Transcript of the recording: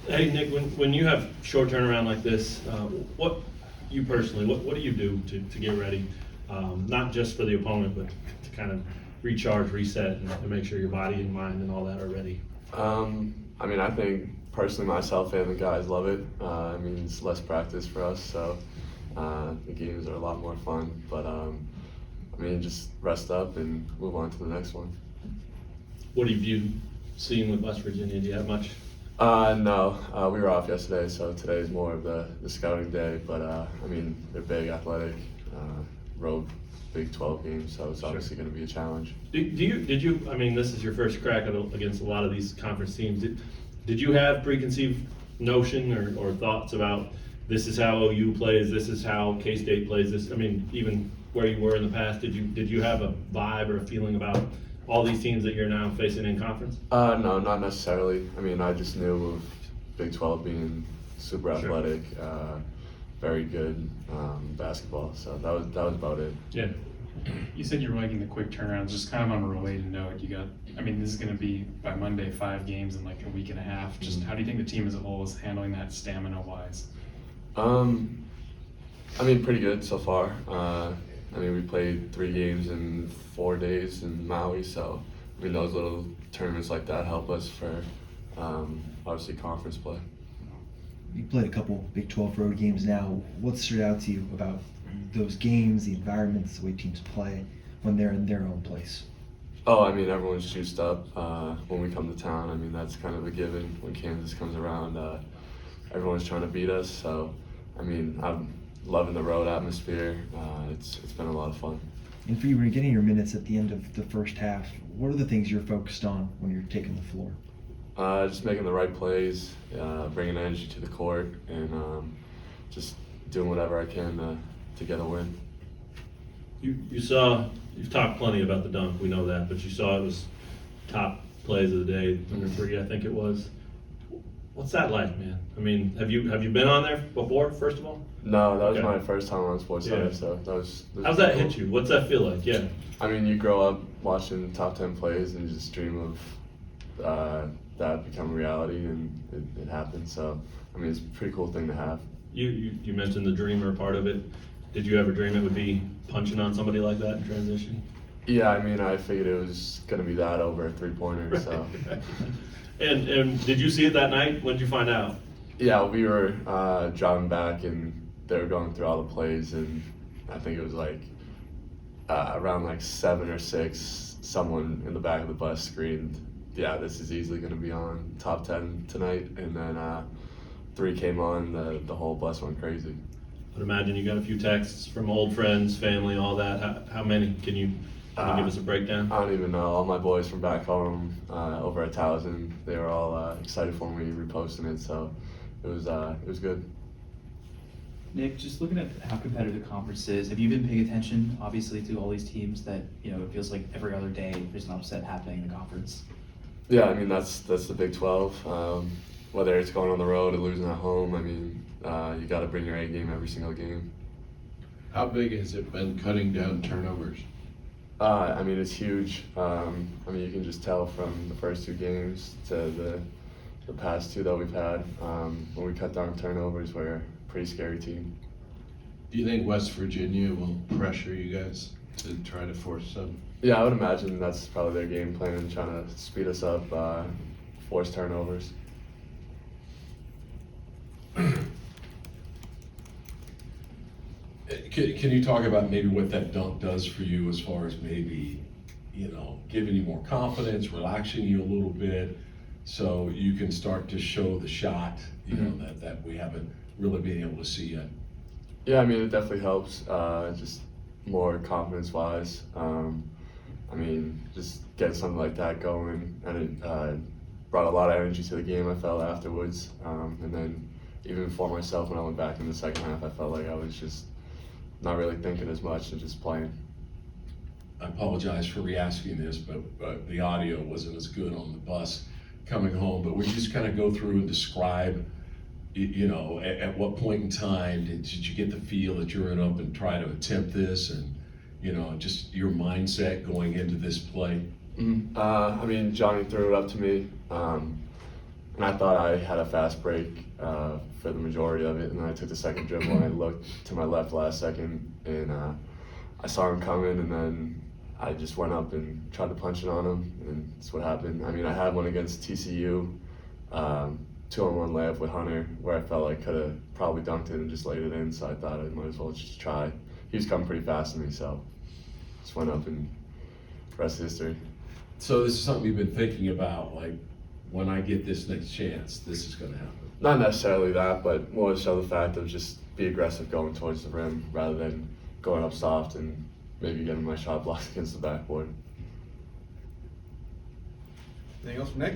Hey Nick, when you have short turnaround like this, what you personally, what do you do to get ready? Not just for the opponent, but to kind of recharge, reset, and make sure your body and mind and all that are ready. I think personally myself and the guys love it. It means less practice for us, so the games are a lot more fun. But just rest up and move on to the next one. What have you seen with West Virginia? Do you have much? No, we were off yesterday, so today is more of the scouting day. But they're big, athletic, road Big 12 game, so it's obviously going to be a challenge. Did you? I mean, this is your first crack against a lot of these conference teams. Did you have preconceived notion or thoughts about this is how OU plays, this is how K-State plays? This, I mean, even where you were in the past, did you have a vibe or a feeling about all these teams that you're now facing in conference? No, not necessarily. I just knew of Big 12 being super athletic, very good basketball. So that was about it. Yeah. You said you're liking the quick turnarounds. Just kind of on a related note, this is going to be by Monday 5 games in like a week and a half. Just how do you think the team as a whole is handling that stamina-wise? Pretty good so far. We played 3 games in 4 days in Maui, so those little tournaments like that help us for obviously conference play. You played a couple Big 12 road games now. What stood out to you about those games, the environments, the way teams play when they're in their own place? Everyone's juiced up when we come to town. That's kind of a given when Kansas comes around. Everyone's trying to beat us, so I'm loving the road atmosphere. It's been a lot of fun. And for you, when you're getting your minutes at the end of the first half, what are the things you're focused on when you're taking the floor? Just making the right plays, bringing energy to the court, and just doing whatever I can to get a win. You've talked plenty about the dunk, we know that, but you saw it was top plays of the day, number 3, I think it was. What's that like, man? Have you been on there before, first of all? No, that was Okay. my first time on SportsCenter, so that was How's that cool. hit you? What's that feel like? Yeah. You grow up watching top 10 plays and just dream of that become reality, and it happened. So, it's a pretty cool thing to have. You mentioned the dreamer part of it. Did you ever dream it would be punching on somebody like that in transition? Yeah, I figured it was going to be that over a 3-pointer, so. And did you see it that night? When did you find out? Yeah, we were driving back, and they were going through all the plays, and I think it was around 7 or 6, someone in the back of the bus screamed, "Yeah, this is easily going to be on top 10 tonight." And then 3 came on, the whole bus went crazy. I'd imagine you got a few texts from old friends, family, all that. How many? Can you give us a breakdown? I don't even know. All my boys from back home, over 1,000, they were all excited for me reposting it, so it was good. Nick, just looking at how competitive the conference is, have you been paying attention, obviously, to all these teams that, it feels like every other day there's an upset happening in the conference? Yeah, that's the Big 12. Whether it's going on the road or losing at home, you got to bring your A game every single game. How big has it been cutting down turnovers? It's huge. You can just tell from the first 2 games to the past 2 that we've had. When we cut down turnovers, we're a pretty scary team. Do you think West Virginia will pressure you guys to try to force some? Yeah, I would imagine that's probably their game plan, trying to speed us up, force turnovers. Can you talk about maybe what that dunk does for you as far as maybe, giving you more confidence, relaxing you a little bit, so you can start to show the shot, that we haven't really been able to see yet? Yeah, it definitely helps, just more confidence-wise. Just getting something like that going, and it brought a lot of energy to the game, I felt, afterwards. And then even for myself, when I went back in the second half, I felt like I was just not really thinking as much and just playing. I apologize for re-asking this, but the audio wasn't as good on the bus coming home. But would you just kind of go through and describe, at what point in time did you get the feel that you were going up and try to attempt this, and just your mindset going into this play? Johnny threw it up to me. and I thought I had a fast break for the majority of it, and then I took the second dribble and I looked to my left last second, and I saw him coming, and then I just went up and tried to punch it on him, and that's what happened. I mean, I had one against TCU, 2-on-1 layup with Hunter, where I felt like could have probably dunked it and just laid it in, so I thought I might as well just try. He was coming pretty fast to me, so just went up, and rest history. So this is something you've been thinking about, like, when I get this next chance, this is gonna happen. Not necessarily that, but more so the fact of just be aggressive going towards the rim rather than going up soft and maybe getting my shot blocked against the backboard. Anything else from Nick?